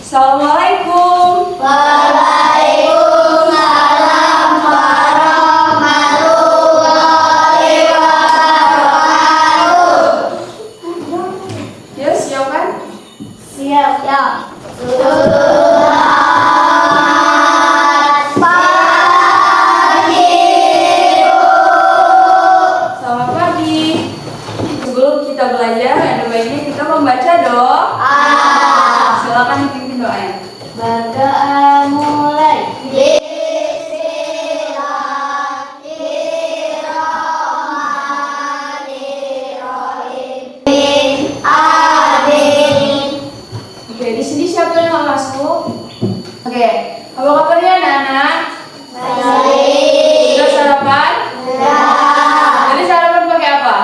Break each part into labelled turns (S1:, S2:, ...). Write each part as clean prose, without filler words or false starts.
S1: Assalamualaikum.
S2: Waalaikumsalam warahmatullahi wabarakatuh.
S1: Ya, siap kan?
S2: Siap, ya.
S1: Selamat pagi. Sebelum kita belajar, ada baiknya kita membaca doa. Silakan dipimpin doanya.
S2: Berdoa mulai.
S1: Oke, di sini siapa yang mau masuk? Oke, apa kabarnya anak-anak? Sudah sarapan? Tadi sarapan pakai apa?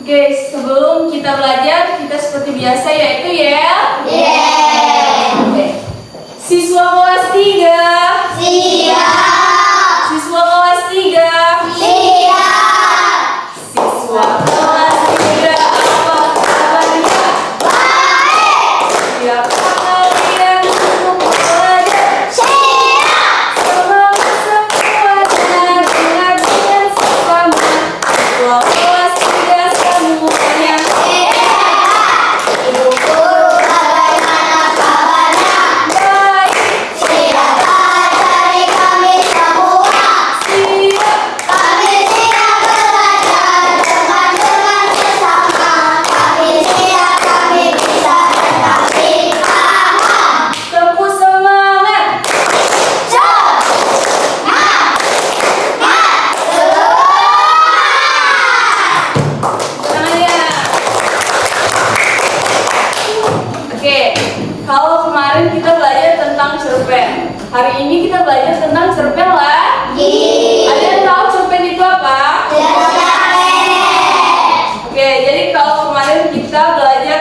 S1: Oke, sebelum kita belajar, kita seperti biasa yaitu yel. Oke. Siswa kelas 3. Siswa kelas 3. Siswa kelas 3. Apa kabarnya? Siapkah kalian untuk belajar? Semangat semua dan dengar dengan seksama. Siswa kelas 3 semuanya. Baik, siap. Tepuk semangat. Tangannya. Oke, kalau kemarin kita belajar tentang cerpen, hari ini kita belajar tentang cerpen lagi. Ada yang tahu cerpen itu apa? Oke, jadi kalau kemarin kita belajar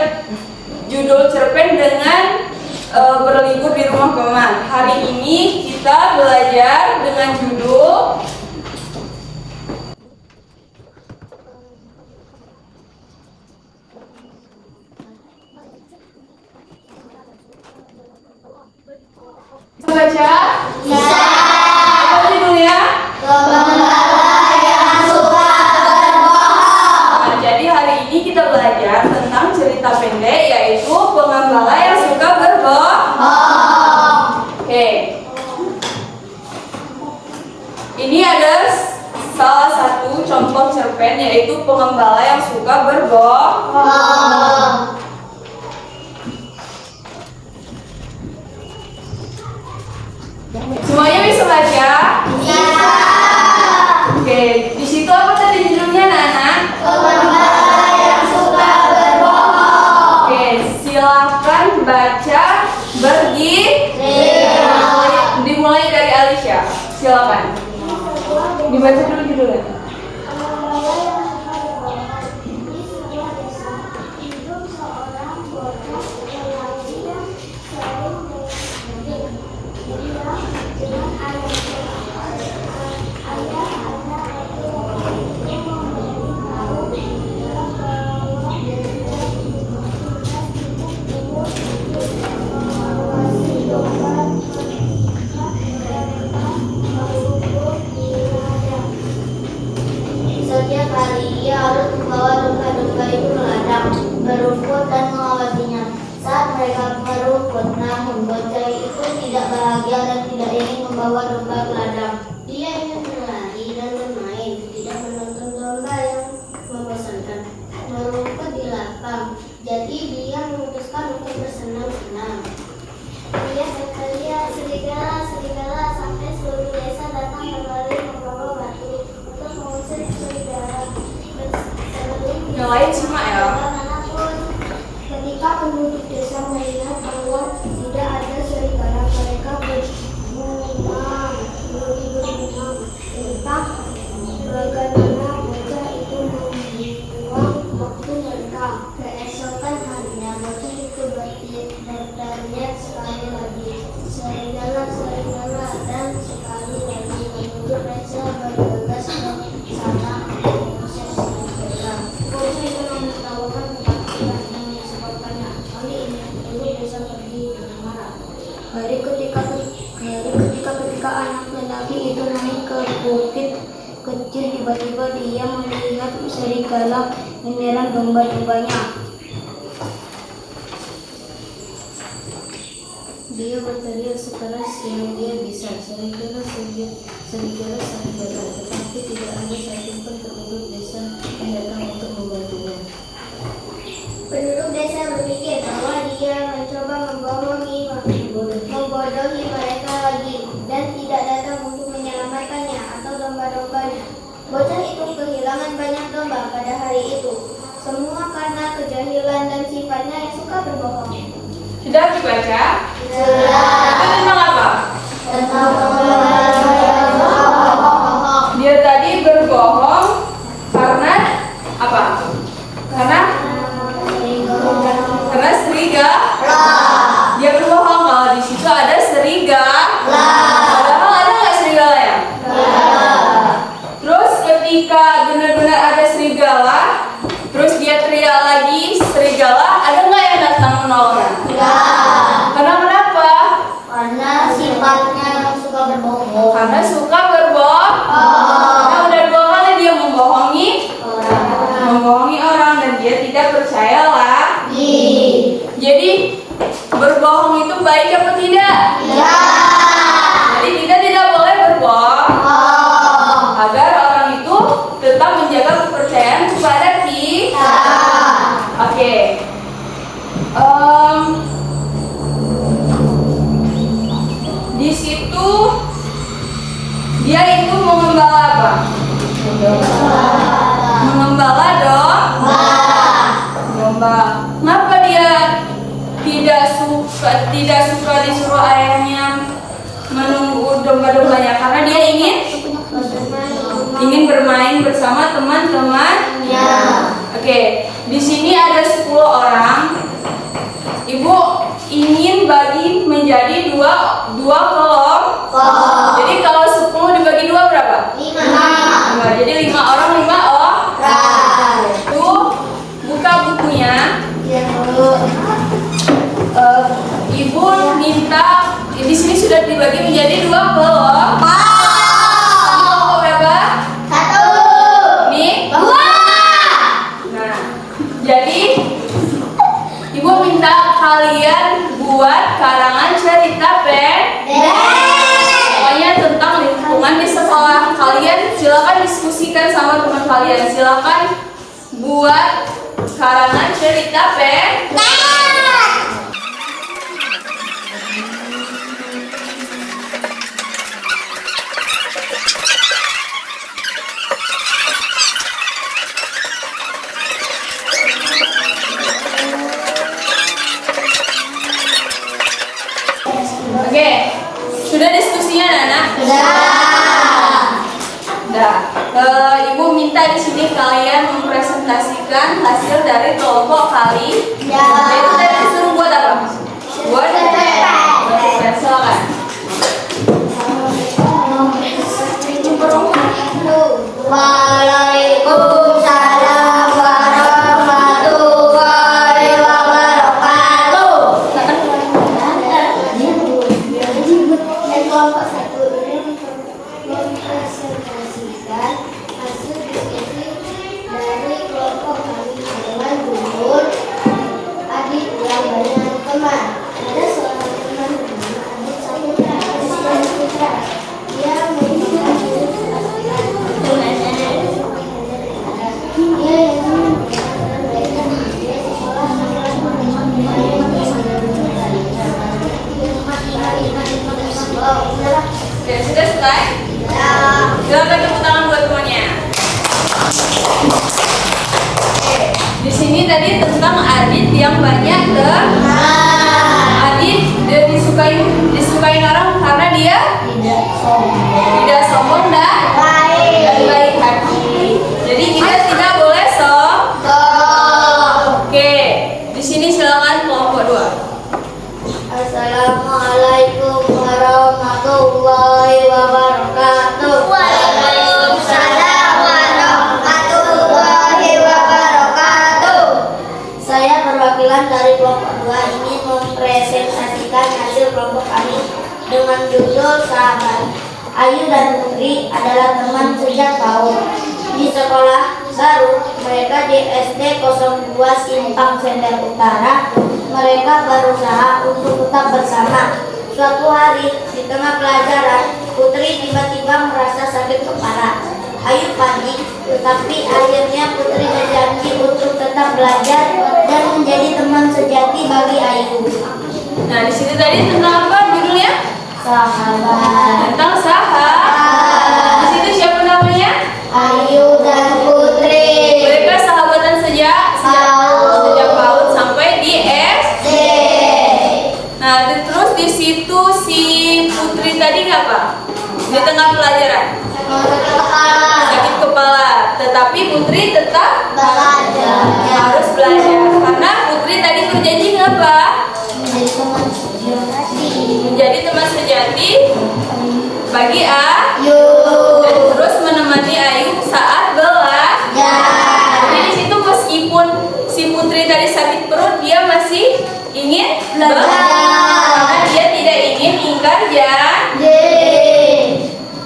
S1: judul cerpen dengan berlibur di rumah paman. Hari ini kita belajar dengan judul baca. Apa judulnya? Nah, jadi hari ini kita belajar tentang cerita pendek yaitu Pengembala yang Suka Berbohong. Oke. Ini ada salah satu contoh cerpen yaitu Pengembala yang Suka Berbohong. Semuanya bisa baca? Oke, di situ apa tadi judulnya, Nana? Oke, silakan baca dimulai dari Alicia. Silakan. Dibaca dulu judulnya.
S2: Setiap hari ia harus membawa domba-domba itu ke ladang, merumput dan mengawasinya. Saat mereka merumput, namun bocah itu tidak bahagia dan tidak ingin membawa domba ke ladang. Dia ingin berlari dan bermain, tidak menonton domba yang membosankan. Merumput di lapang, jadi dia memutuskan untuk bersenang-senang. Dia berteriak serigala sampai seluruh desa datang kembali membawa batu untuk mengusir serigala.
S1: Yang lain simak ya.
S2: Manapun, ketika penduduk desa melihat bahwa tidak ada serigala, mereka berbungam. Entah bagaimana bocah itu membuang waktu mereka. Keesokan harinya, bocah itu berteriak sekali lagi, serigala, dan sekali lagi penduduk desa bergegas ke sana untuk mengusir serigala. Bocah itu memberitahukan penduduk desa pergi dengan marah. Hari ketika anak lelaki itu naik ke bukit kecil, tiba-tiba dia melihat serigala menyerang domba-dombanya. Dia berteriak sekeras yang dia bisa, serigala, tetapi tidak ada satupun penduduk desa yang datang untuk membantunya. Penduduk desa berpikir bahwa dia mencoba membodohi mereka lagi dan tidak datang untuk menyelamatkannya atau domba-dombanya. Bocah itu kehilangan banyak domba pada hari itu. Semua karena kejahilan dan sifatnya yang suka berbohong.
S1: Sudah dibaca?
S2: Sudah.
S1: Itu tentang apa?
S2: Tentang
S1: Dia tadi berbohong karena apa? Karena serigala. Dia berbohong kalau di situ ada serigala. Padahal ada nggak serigalanya? Terus ketika benar-benar ada serigala, terus dia teriak lagi serigala, ada nggak yang datang menolongnya? Karena kenapa?
S2: Karena sifatnya yang suka berbohong.
S1: Karena suka berbohong. Karena udah dua kali dia membohongi orang dan dia tidak percaya lagi. Jadi berbohong itu baik apa tidak?
S2: Ya.
S1: Jadi kita tidak boleh berbohong agar orang itu tetap menjaga kepercayaan kepada kita. Oke. Di situ dia itu mengembala apa? Mengembala domba. Kenapa dia tidak suka disuruh ayahnya menunggu domba-dombanya? Karena dia ingin bermain bersama teman-temannya. Oke, di sini ada 10 orang. Ibu ingin bagi menjadi dua kelompok. Jadi kalau 10 dibagi 2 berapa? 5. Jadi 5 orang 5 orang. Tuh, buka bukunya. Ibu minta di sini sudah dibagi menjadi 2 kelompok. Kelompok berapa?
S2: 1.
S1: Nih?
S2: 2.
S1: Nah, jadi Ibu minta kalian buat karangan cerita pendek. Pokoknya tentang lingkungan di sekolah. Kalian silakan diskusikan sama teman kalian. Silakan buat karangan cerita pendek. Oke, sudah diskusinya anak? Sudah. Ibu minta di sini kalian mempresentasikan hasil dari kelompok kali. Itu tadi disuruh buat apa? Buat cerpen. Silakan.
S2: Waalaikumsalam warahmatullahi wabarakatuh. Kelompok 1 ini mempresentasikan hasil diskusi dari kelompok kami dengan judul Adik yang banyak teman. Ada seorang teman bernama Adik Saputra. Dia merupakan
S1: Oke, sudah selesai? Silakan tepuk tangan buat temannya. Oke, di sini tadi tentang Adit yang banyak Adit dia disukai orang karena dia tidak sombong dan baik hati. Jadi kita tidak boleh sombong. Oke, di sini silakan kelompok 2.
S2: Assalamualaikum warahmatullahi wabarakatuh. Waalaikumsalam warahmatullahi wabarakatuh. Saya perwakilan dari kelompok kedua ingin mempresentasikan hasil kelompok kami dengan judul Sahabat. Ayu dan Putri adalah teman sejak PAUD. Di sekolah baru mereka di SD 02 Simpang Senter Utara, mereka berusaha untuk tetap bersama. Suatu hari di tengah pelajaran, Putri tiba-tiba merasa sakit kepala. Ayu panik, tetapi akhirnya Putri berjanji untuk tetap belajar dan menjadi teman sejati bagi Ayu.
S1: Nah, di sini tadi tentang apa judulnya?
S2: Sahabat.
S1: Tentang sahabat. Di situ siapa namanya?
S2: Ayu dan Putri.
S1: Mereka sahabatan sejak PAUD sampai di SD. Nah, terus di situ si Putri tadi ngapa? Di tengah pelajaran sakit kepala, tetapi Putri tetap
S2: Belajar.
S1: harus belajar karena Putri tadi berjanji ngapa? Menjadi teman sejati bagi
S2: Ayu.
S1: dan terus menemani Ayu saat belajar. Jadi di situ meskipun si Putri tadi sakit perut, dia masih ingin belajar karena dia tidak ingin ingkar janji.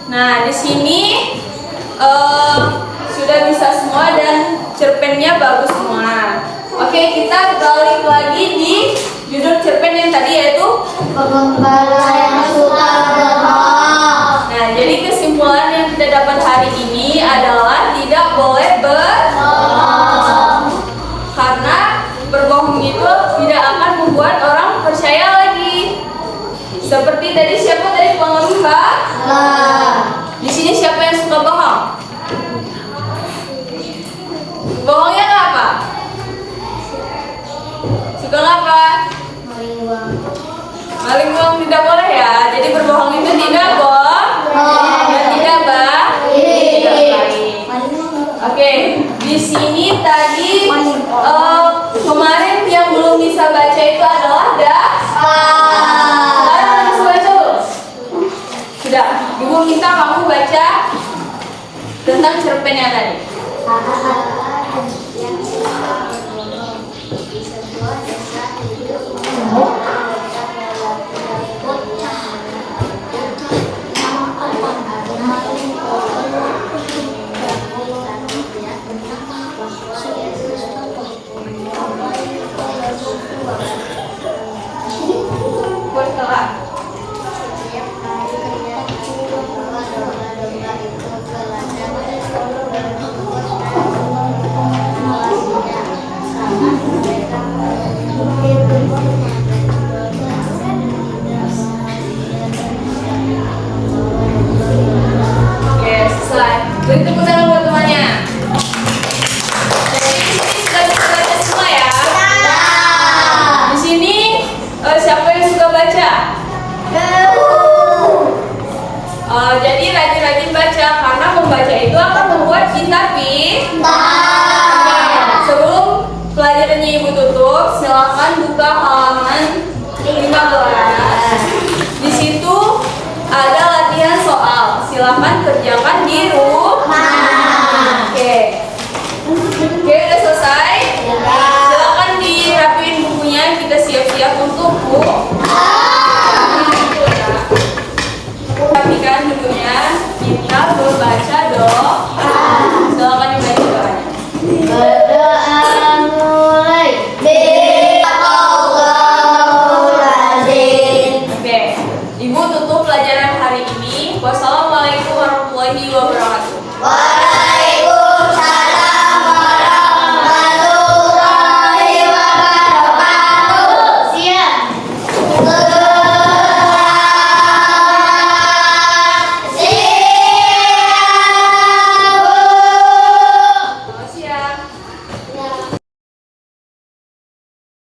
S1: Nah, di sini sudah bisa semua dan cerpennya bagus semua. Oke, kita balik lagi di judul cerpen yang tadi yaitu
S2: Pengembala yang suka berbohong.
S1: Nah, jadi kesimpulan yang kita dapat hari ini adalah tidak boleh berbohong. Karena berbohong itu tidak akan membuat orang percaya lagi. Seperti tadi siapa tadi pengembala? Di sini siapa yang suka bohong? Bohongnya apa? Suka apa? Maling uang tidak boleh ya. Jadi berbohong itu tidak bohong dan tidak baik. Oke, di sini tadi kemarin yang belum bisa baca itu adalah Kalian bisa baca belum? Sudah. Ibu minta kamu baca tentang cerpen yang tadi. Buat kelak. Oke, selesai. Beri tepuk tangan buat temannya. Jadi di sini sudah bisa baca semua ya. Di sini siapa yang suka baca? Jadi rajin-rajin baca karena membaca itu akan membuat kita pintar. Sebelum pelajarannya Ibu tutup, silakan buka halaman 15. Di situ ada latihan soal. Silakan kerjakan di rumah. Oke, udah selesai. Silakan dirapiin bukunya. Kita siap-siap untuk